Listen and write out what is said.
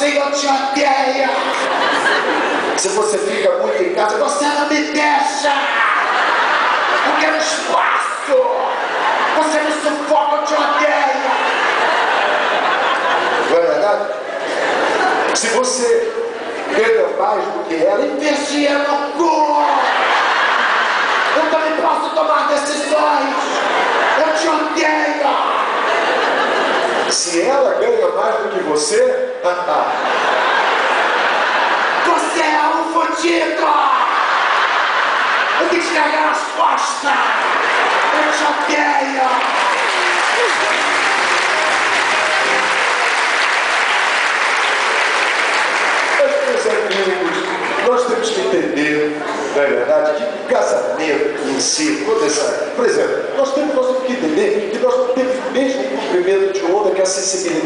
assim, eu te odeio. Se você fica muito em casa, você não me deixa. Eu quero espaço. Você me sufoca, eu te odeio. Não é verdade? Se você ganha mais do que ela, investir no cu. Eu também posso tomar decisões. Eu te odeio. Se ela ganha mais do que você, você é um fodido. Eu tenho que carregar nas costas. Eu te odeio. Mas, meus amigos, nós temos que entender, não é verdade, que o casamento em si, toda essa... Por exemplo, nós temos que entender que nós não temos o mesmo comprimento de onda que a sensibilidade